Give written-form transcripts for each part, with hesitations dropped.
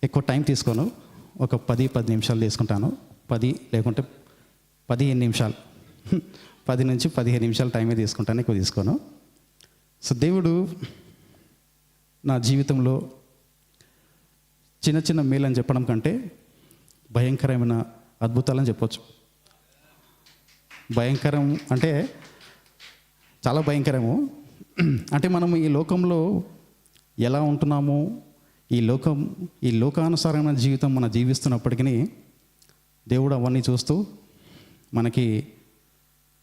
ఎక్కువ టైం తీసుకోను, ఒక 10 నిమిషాలు తీసుకుంటాను. 10 లేకుంటే 15 నిమిషాలు 10 నుంచి 15 నిమిషాలు టైమే తీసుకుంటాను, ఎక్కువ తీసుకోను. సో దేవుడు నా జీవితంలో చిన్న చిన్న మేలు అని చెప్పడం కంటే భయంకరమైన అద్భుతాలని చెప్పొచ్చు. భయంకరం అంటే చాలా భయంకరము. అంటే మనం ఈ లోకంలో ఎలా ఉంటున్నామో, ఈ లోకానుసారమైన జీవితం మనం జీవిస్తున్నప్పటికీ దేవుడు అవన్నీ చూస్తూ మనకి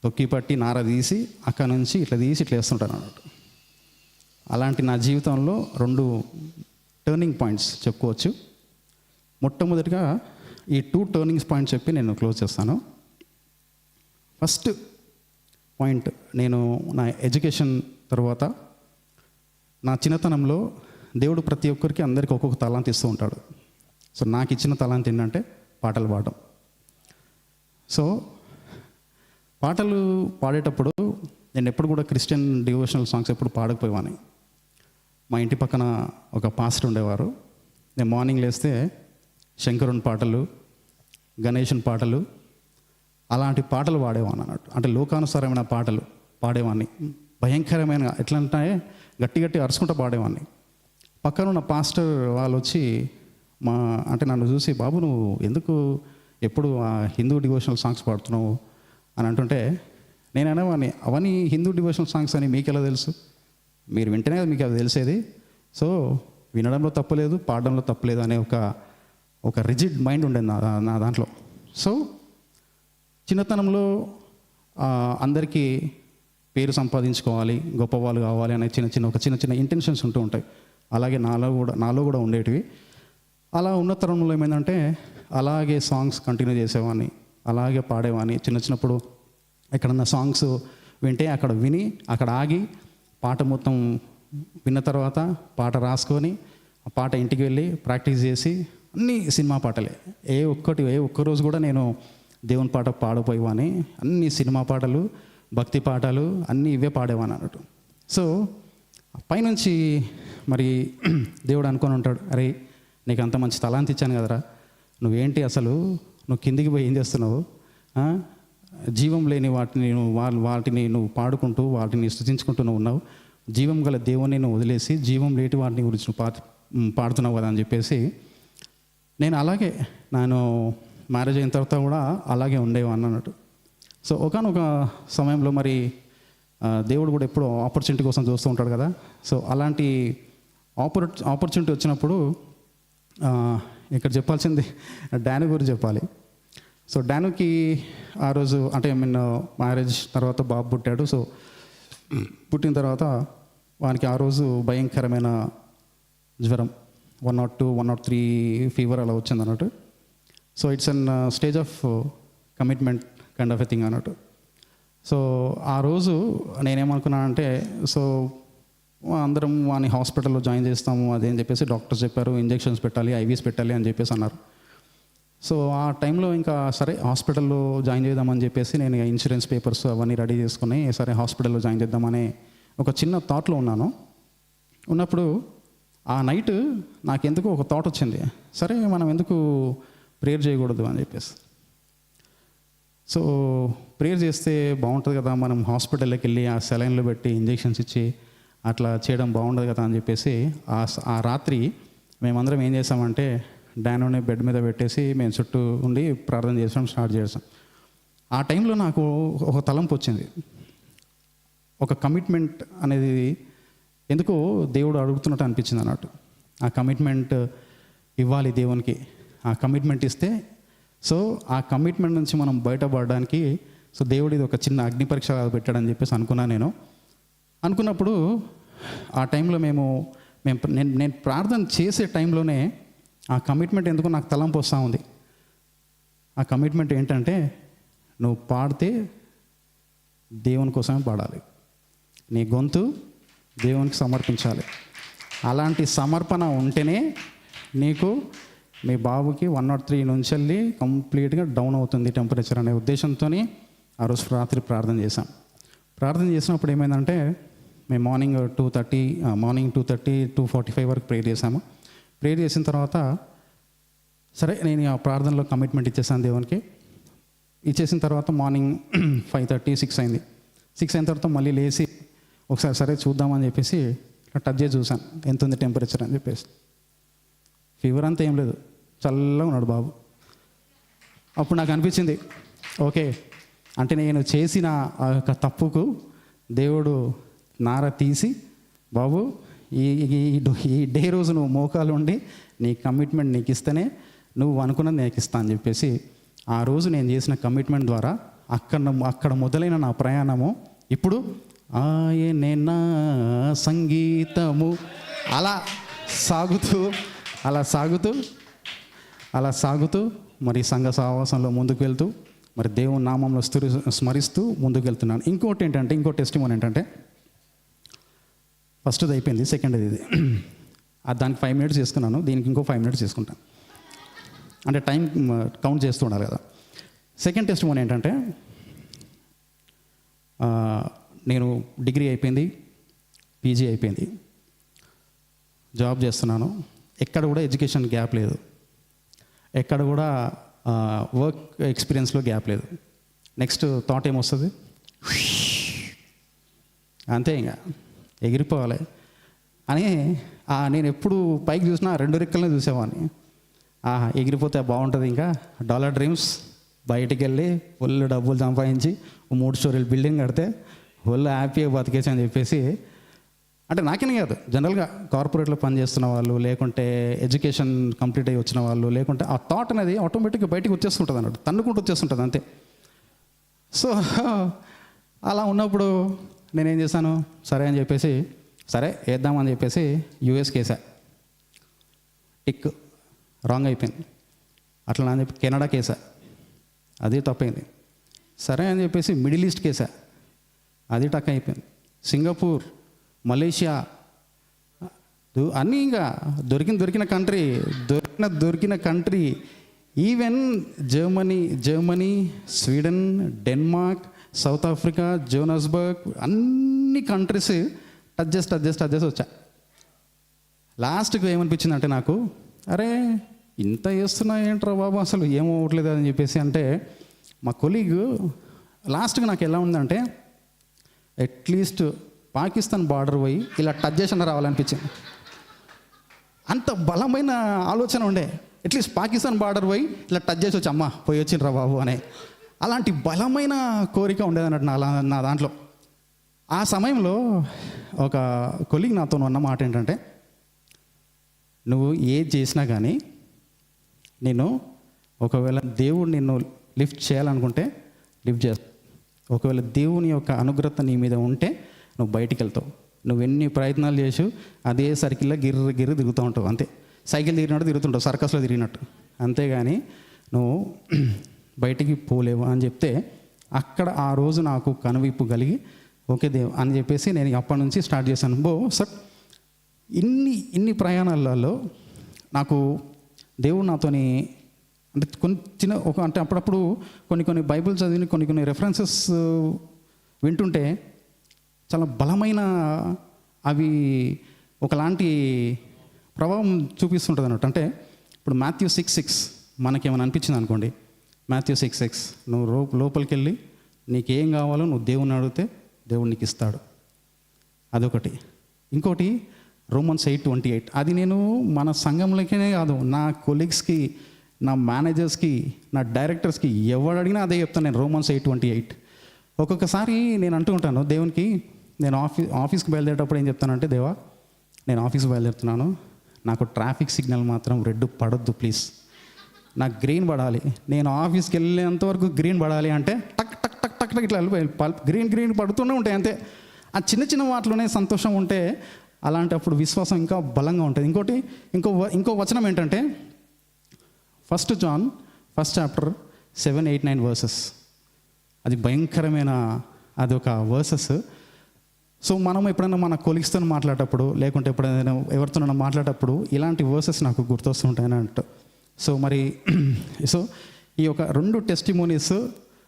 తొక్కి పట్టి నార తీసి అక్కడ నుంచి ఇట్లా తీసి ఇట్లా వేస్తుంటాను అన్నట్టు. అలాంటి నా జీవితంలో 2 టర్నింగ్ పాయింట్స్ చెప్పుకోవచ్చు. మొట్టమొదటిగా ఈ 2 టర్నింగ్ పాయింట్స్ చెప్పి నేను క్లోజ్ చేస్తాను. ఫస్ట్ పాయింట్, నేను నా ఎడ్యుకేషన్ తర్వాత నా చిన్నతనంలో దేవుడు ప్రతి ఒక్కరికి అందరికీ ఒక్కొక్క తలాంత్ ఇస్తూ ఉంటాడు. సో నాకు ఇచ్చిన తలాంత్ ఏంటంటే పాటలు పాడడం. సో పాటలు పాడేటప్పుడు నేను ఎప్పుడు కూడా క్రిస్టియన్ డివోషనల్ సాంగ్స్ ఎప్పుడు పాడకపోయేవాడిని. మా ఇంటి పక్కన ఒక పాస్టర్ ఉండేవారు. నేను మార్నింగ్ లేస్తే శంకరుని పాటలు, గణేశుని పాటలు, అలాంటి పాటలు పాడేవాడిని అన్నట్టు. అంటే లోకానుసారమైన పాటలు పాడేవాడిని. భయంకరమైన ఎట్లా అంటే గట్టి అరుచుకుంటూ పాడేవాడిని. పక్కన ఉన్న పాస్టర్ వాళ్ళు వచ్చి నన్ను చూసి, బాబు నువ్వు ఎందుకు ఎప్పుడు ఆ హిందూ డివోషనల్ సాంగ్స్ పాడుతున్నావు అని అంటుంటే, నేను అనేవాడిని, అవన్నీ హిందూ డివోషనల్ సాంగ్స్ అని మీకు ఎలా తెలుసు? మీరు వింటేనే మీకు అది తెలిసేది. సో వినడంలో తప్పులేదు, పాడడంలో తప్పులేదు అనే ఒక రిజిడ్ మైండ్ ఉండేది నా దాంట్లో. సో చిన్నతనంలో అందరికీ పేరు సంపాదించుకోవాలి, గొప్పవాళ్ళు కావాలి అనే చిన్న చిన్న ఇంటెన్షన్స్ ఉంటూ ఉంటాయి. అలాగే నాలో కూడా ఉండేటివి. అలా ఉన్న తరంలో ఏమైందంటే అలాగే సాంగ్స్ కంటిన్యూ చేసేవాడిని, అలాగే పాడేవాడిని. చిన్నప్పుడు ఎక్కడన్నా సాంగ్స్ వింటే అక్కడ విని అక్కడ ఆగి పాట మొత్తం విన్న తర్వాత పాట రాసుకొని ఆ పాట ఇంటికి వెళ్ళి ప్రాక్టీస్ చేసి అన్నీ సినిమా పాటలే. ఏ ఒక్క రోజు కూడా నేను దేవుని పాట పాడపోయేవాని. అన్ని సినిమా పాటలు, భక్తి పాటలు అన్నీ ఇవే పాడేవాని అన్నట్టు. సో పైనుంచి మరి దేవుడు అనుకొని ఉంటాడు, అరే నీకు అంత మంచి తలాంతి ఇచ్చాను కదరా, నువ్వేంటి అసలు నువ్వు కిందికి పోయి ఏం చేస్తున్నావు? జీవం లేని వాటిని నువ్వు పాడుకుంటూ వాటిని స్తుతించుకుంటూ నువ్వు ఉన్నావు. జీవం గల దేవుని నువ్వు వదిలేసి జీవం లేటి వాటిని గురించి నువ్వు పాడుతున్నావు కదా అని చెప్పేసి, నేను మ్యారేజ్ అయిన తర్వాత కూడా అలాగే ఉండేవాడిని అన్నట్టు. సో ఒకానొక సమయంలో మరి దేవుడు కూడా ఎప్పుడు ఆపర్చునిటీ కోసం చూస్తూ ఉంటాడు కదా. సో అలాంటి ఆపర్చునిటీ వచ్చినప్పుడు ఇక్కడ చెప్పాల్సింది డాను గురించి చెప్పాలి. సో డానుకి ఆ రోజు మ్యారేజ్ తర్వాత బాబు పుట్టాడు. సో పుట్టిన తర్వాత వానికి ఆ రోజు భయంకరమైన జ్వరం, 102, 103 ఫీవర్ అలా వచ్చింది అన్నట్టు. So it's an stage of commitment kind of a thing అన్నట్టు. సో ఆ రోజు నేనేమనుకున్నానంటే, సో అందరం వాని హాస్పిటల్లో జాయిన్ చేస్తాము అదేం చెప్పేసి డాక్టర్స్ చెప్పారు, ఇంజెక్షన్స్ పెట్టాలి, ఐవీస్ పెట్టాలి అని చెప్పేసి అన్నారు. సో ఆ టైంలో ఇంకా సరే హాస్పిటల్లో జాయిన్ చేద్దామని చెప్పేసి నేను ఇన్సూరెన్స్ పేపర్స్ అవన్నీ రెడీ చేసుకుని సరే హాస్పిటల్లో జాయిన్ చేద్దామని ఒక చిన్న థాట్లో ఉన్నప్పుడు ఆ నైట్ నాకెందుకు ఒక థాట్ వచ్చింది, సరే మనం ఎందుకు ప్రేయర్ చేయకూడదు అని చెప్పేసి. సో ప్రేయర్ చేస్తే బాగుంటుంది కదా, మనం హాస్పిటల్లోకి వెళ్ళి ఆ సెలైన్లో పెట్టి ఇంజెక్షన్స్ ఇచ్చి అట్లా చేయడం బాగుండదు కదా అని చెప్పేసి ఆ రాత్రి మేమందరం ఏం చేసామంటే డానుని బెడ్ మీద పెట్టేసి మేము చుట్టూ ఉండి ప్రార్థన చేసాం, స్టార్ట్ చేసాం. ఆ టైంలో నాకు ఒక తలంపు వచ్చింది. ఒక కమిట్మెంట్ అనేది ఎందుకో దేవుడు అడుగుతున్నట్టు అనిపించింది అన్నట్టు. ఆ కమిట్మెంట్ ఇవ్వాలి దేవునికి. ఆ కమిట్మెంట్ ఇస్తే సో ఆ కమిట్మెంట్ నుంచి మనం బయటపడడానికి సో దేవుడు ఇది ఒక చిన్న అగ్ని పరీక్ష పెట్టాడని చెప్పేసి అనుకున్నప్పుడు ఆ టైంలో నేను ప్రార్థన చేసే టైంలోనే ఆ కమిట్మెంట్ ఎందుకో నాకు తలంపు వస్తూ ఉంది. ఆ కమిట్మెంట్ ఏంటంటే, నువ్వు పాడితే దేవుని కోసమే పాడాలి, నీ గొంతు దేవునికి సమర్పించాలి. అలాంటి సమర్పణ ఉంటేనే నీకు మీ బాబుకి 103 నుంచి వెళ్ళి కంప్లీట్గా డౌన్ అవుతుంది టెంపరేచర్ అనే ఉద్దేశంతో ఆ రోజు రాత్రి ప్రార్థన చేశాం. ప్రార్థన చేసినప్పుడు ఏమైందంటే మేము మార్నింగ్ 2:30, 2:45 వరకు ప్రేయర్ చేశాము. ప్రేయర్ చేసిన తర్వాత సరే నేను ఆ ప్రార్థనలో కమిట్మెంట్ ఇచ్చేసాను దేవునికి. ఇచ్చేసిన తర్వాత మార్నింగ్ 5:30, 6 అయింది. 6 అయిన తర్వాత మళ్ళీ లేచి ఒకసారి సరే చూద్దామని చెప్పేసి టచ్ చేసి చూశాను ఎంత ఉంది టెంపరేచర్ అని చెప్పేసి. ఫీవర్ అంతా ఏం లేదు, చల్లగా ఉన్నాడు బాబు. అప్పుడు నాకు అనిపించింది, ఓకే అంటే నేను చేసిన ఆ యొక్క తప్పుకు దేవుడు నార తీసి, బాబు ఈ డే రోజు నువ్వు మోకాలు ఉండి నీ కమిట్మెంట్ నీకు ఇస్తేనే నువ్వు అనుకున్నది నీకు ఇస్తా అని చెప్పేసి ఆ రోజు నేను చేసిన కమిట్మెంట్ ద్వారా అక్కడ మొదలైన నా ప్రయాణము ఇప్పుడు ఆయనే నా సంగీతము అలా సాగుతూ మరి సంఘ సహవాసంలో ముందుకు వెళ్తూ మరి దేవుని నామంలో స్మరిస్తూ ముందుకు వెళ్తున్నాను. ఇంకో టెస్టిమోనీ ఏంటంటే ఫస్ట్ది అయిపోయింది, సెకండ్ది ఇది. దానికి 5 minutes చేసుకున్నాను, దీనికి ఇంకో 5 minutes చేసుకుంటాను. అంటే టైం కౌంట్ చేస్తూ ఉండాలి కదా. సెకండ్ టెస్టిమోనీ ఏంటంటే నేను డిగ్రీ అయిపోయింది, పీజీ అయిపోయింది, జాబ్ చేస్తున్నాను. ఎక్కడ కూడా ఎడ్యుకేషన్ గ్యాప్ లేదు, ఎక్కడ కూడా వర్క్ ఎక్స్పీరియన్స్లో గ్యాప్ లేదు. నెక్స్ట్ థాట్ ఏమొస్తుంది, అంతే ఇంకా ఎగిరిపోవాలి అని నేను ఎప్పుడు పైకి చూసినా 2 రెక్కలనే చూసేవాడిని. ఎగిరిపోతే బాగుంటుంది, ఇంకా డాలర్ డ్రీమ్స్, బయటికి వెళ్ళి ఒళ్ళు డబ్బులు సంపాదించి 3 స్టోరీలు బిల్డింగ్ కడితే ఒళ్ళు హ్యాపీగా బతికేసి అని చెప్పేసి, అంటే నాకేనే కాదు జనరల్గా కార్పొరేట్లో పనిచేస్తున్న వాళ్ళు, లేకుంటే ఎడ్యుకేషన్ కంప్లీట్ అయ్యి వచ్చిన వాళ్ళు, లేకుంటే ఆ థాట్ అనేది ఆటోమేటిక్గా బయటికి వచ్చేస్తుంటుంది అన్నట్టు, తన్నుకుంటూ వచ్చేస్తుంటుంది అంతే. సో అలా ఉన్నప్పుడు నేనేం చేశాను, సరే అని చెప్పేసి సరే వేద్దామని చెప్పేసి యూఎస్కి వేసా. టిక్ రాంగ్ అయిపోయింది. అట్లా అని చెప్పి కెనడాకి వేసా, అది తప్పైంది. సరే అని చెప్పేసి మిడిల్ ఈస్ట్కి వేసా, అది టక్ అయిపోయింది. సింగపూర్, మలేషియా అన్నీ ఇంకా దొరికిన country, even Germany, Sweden, Denmark, South Africa, Johannesburg, అన్ని కంట్రీస్ టచ్ చేసి వచ్చా. లాస్ట్కి ఏమనిపించింది అంటే నాకు, అరే ఇంత చేస్తున్నా ఏంట్రా బాబు, అసలు ఏమవ్వట్లేదు అని చెప్పేసి. అంటే మా కొలీగ్ లాస్ట్కి నాకు ఎలా ఉందంటే, అట్లీస్ట్ పాకిస్తాన్ బార్డర్ పోయి ఇలా టచ్ చేసిన రావాలనిపించింది. అంత బలమైన ఆలోచన ఉండే, అట్లీస్ట్ పాకిస్తాన్ బార్డర్ పోయి ఇలా టచ్ చేసి వచ్చి అమ్మ పోయి వచ్చిండ్రా బాబు అనే అలాంటి బలమైన కోరిక ఉండేది అన్నట్టు నా దాంట్లో. ఆ సమయంలో ఒక కొలీగ్ నాతో అన్న మాట ఏంటంటే, నువ్వు ఏది చేసినా కానీ నేను ఒకవేళ దేవుడు నిన్ను లిఫ్ట్ చేయాలనుకుంటే లిఫ్ట్ చేస్తావు, ఒకవేళ దేవుని యొక్క అనుగ్రత నీ మీద ఉంటే నువ్వు బయటికి వెళ్తావు. నువ్వు ఎన్ని ప్రయత్నాలు చేసి అదే సర్కిల్లో గిర్ర తిరుగుతూ ఉంటావు, అంతే. సైకిల్ తిరిగినట్టు తిరుగుతుంటావు, సర్కస్లో తిరిగినట్టు, అంతేగాని నువ్వు బయటికి పోలేవు అని చెప్తే, అక్కడ ఆ రోజు నాకు కనువిప్పు కలిగి ఓకే దేవ్ అని చెప్పేసి నేను అప్పటి నుంచి స్టార్ట్ చేశాను. సార్ ఇన్ని ప్రయాణాలలో నాకు దేవుడు నాతోని అంటే అంటే అప్పుడప్పుడు కొన్ని బైబిల్ చదివి కొన్ని రెఫరెన్సెస్ వింటుంటే చాలా బలమైన అవి ఒకలాంటి ప్రభావం చూపిస్తుంటుంది అన్నట్టు. అంటే ఇప్పుడు Matthew 6:6 మనకేమైనా అనిపించింది అనుకోండి, Matthew 6:6 నువ్వు లోపలికి వెళ్ళి నీకేం కావాలో నువ్వు దేవుని అడిగితే దేవుడు నీకు ఇస్తాడు, అదొకటి. ఇంకోటి Romans 8:28, అది నేను మన సంఘంలోనే కాదు, నా కొలీగ్స్కి, నా మేనేజర్స్కి, నా డైరెక్టర్స్కి ఎవరు అడిగినా అదే చెప్తాను నేను, Romans 8:28. ఒక్కొక్కసారి నేను అంటూ ఉంటాను దేవునికి, నేను ఆఫీస్కి బయలుదేరేటప్పుడు ఏం చెప్తానంటే, దేవా నేను ఆఫీస్కి బయలుదేరుతున్నాను, నాకు ట్రాఫిక్ సిగ్నల్ మాత్రం రెడ్ పడొద్దు ప్లీజ్, నాకు గ్రీన్ పడాలి, నేను ఆఫీస్కి వెళ్ళేంతవరకు గ్రీన్ పడాలి అంటే టక్ టక్ టక్ టక్ టక్ ఇట్లా గ్రీన్ పడుతూనే ఉంటాయి అంతే. ఆ చిన్న వాటిలోనే సంతోషం ఉంటే అలాంటప్పుడు విశ్వాసం ఇంకా బలంగా ఉంటుంది. ఇంకో వచనం ఏంటంటే 1 John 1st chapter 7, 8, 9 verses. అది భయంకరమైన అదొక వర్సెస్. సో మనం ఎప్పుడైనా మన కొలీగ్స్తో మాట్లాడేటప్పుడు, లేకుంటే ఎప్పుడైనా ఎవరితోనైనా మాట్లాడేటప్పుడు ఇలాంటి వర్సెస్ నాకు గుర్తొస్తుంటాయని అంట. సో ఈ యొక్క 2 టెస్టిమోనీస్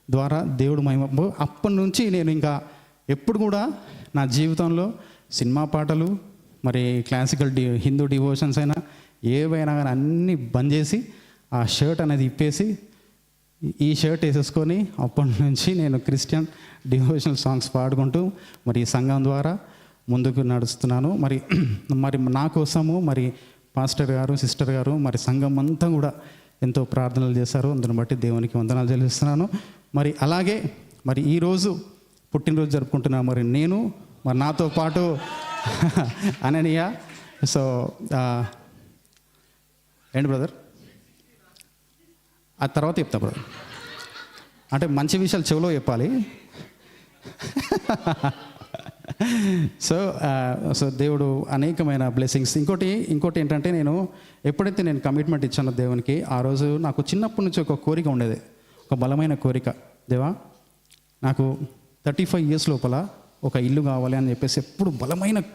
ద్వారా దేవుడు మహిమ. అప్పటి నుంచి నేను ఇంకా ఎప్పుడు కూడా నా జీవితంలో సినిమా పాటలు, మరి క్లాసికల్ హిందూ డివోషన్స్ అయినా ఏవైనా కానీ అన్నీ బంద్ చేసి ఆ షర్ట్ అనేది ఇప్పేసి ఈ షర్ట్ వేసేసుకొని అప్పటి నుంచి నేను క్రిస్టియన్ డివోషనల్ సాంగ్స్ పాడుకుంటూ మరి ఈ సంఘం ద్వారా ముందుకు నడుస్తున్నాను. మరి మరి నా కోసము మరి పాస్టర్ గారు, సిస్టర్ గారు, మరి సంఘం అంతా కూడా ఎంతో ప్రార్థనలు చేశారు. అందుని బట్టి దేవునికి వందనాలు చెల్లిస్తున్నాను. మరి అలాగే మరి ఈరోజు పుట్టినరోజు జరుపుకుంటున్నా మరి నేను, మరి నాతో పాటు అననీయ. సో ఏంటి బ్రదర్, ఆ తర్వాత చెప్తా బ్రదర్, అంటే మంచి విషయాలు చెవిలో చెప్పాలి. సో దేవుడు అనేకమైన బ్లెస్సింగ్స్. ఇంకోటి ఏంటంటే నేను ఎప్పుడైతే నేను కమిట్మెంట్ ఇచ్చానో దేవునికి, ఆ రోజు నాకు చిన్నప్పటి నుంచి ఒక కోరిక ఉండేది, ఒక బలమైన కోరిక. దేవా, నాకు 35 years లోపల ఒక ఇల్లు కావాలి అని చెప్పేసి ఎప్పుడు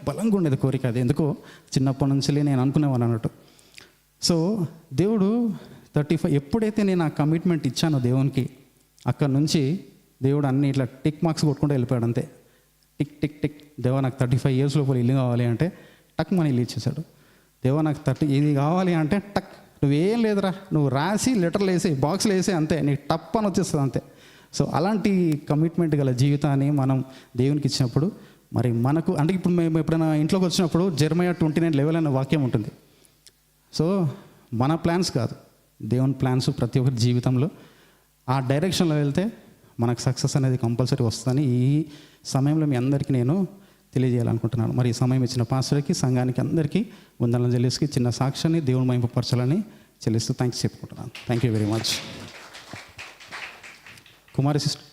బలంగా ఉండేది కోరిక. అది ఎందుకో చిన్నప్పటి నుంచి నేను అనుకునేవాను అన్నట్టు. సో దేవుడు 35 ఎప్పుడైతే నేను ఆ కమిట్మెంట్ ఇచ్చానో దేవునికి, అక్కడ నుంచి దేవుడు అన్ని ఇట్లా టిక్ మార్క్స్ కొట్టుకుంటూ వెళ్ళిపోయాడు అంతే. Tick tick tick. దేవా నాకు 35 years లోపల ఇల్లు కావాలి అంటే టక్ మన ఇల్లు ఇచ్చేసాడు. దేవా నాకు ఇది కావాలి అంటే టక్, నువ్వేం లేదురా, నువ్వు రాసి లెటర్లు వేసి బాక్స్లో వేసి అంతే, నీకు టప్ అని వచ్చేస్తుంది అంతే. సో అలాంటి కమిట్మెంట్ గల జీవితాన్ని మనం దేవునికి ఇచ్చినప్పుడు మరి మనకు అంటే ఇప్పుడు మేము ఎప్పుడైనా ఇంట్లోకి వచ్చినప్పుడు జెరమయా 29:11 అనే వాక్యం ఉంటుంది. సో మన ప్లాన్స్ కాదు, దేవుని ప్లాన్స్ ప్రతి ఒక్కరి జీవితంలో ఆ డైరెక్షన్లో వెళ్తే మనకు సక్సెస్ అనేది కంపల్సరీ వస్తుందని ఈ సమయంలో మీ అందరికీ నేను తెలియజేయాలనుకుంటున్నాను. మరి ఈ సమయం ఇచ్చిన పాస్టర్కి, సంఘానికి అందరికీ వందనాలు చెల్లిసి చిన్న సాక్ష్యాన్ని దేవుని మహిమపరచాలని చెల్లిస్తూ థ్యాంక్స్ చెప్పుకుంటున్నాను. Thank you very much. Kumari sister.